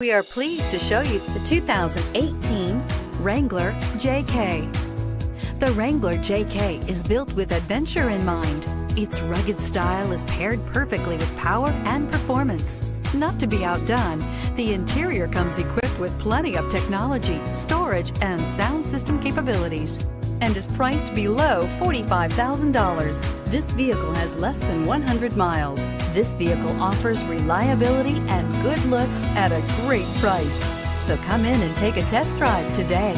We are pleased to show you the 2018 Wrangler JK. The Wrangler JK is built with adventure in mind. Its rugged style is paired perfectly with power and performance. Not to be outdone, the interior comes equipped with plenty of technology, storage, and sound system capabilities, and is priced below $45,000. This vehicle has less than 100 miles. This vehicle offers reliability and good looks at a great price. So come in and take a test drive today.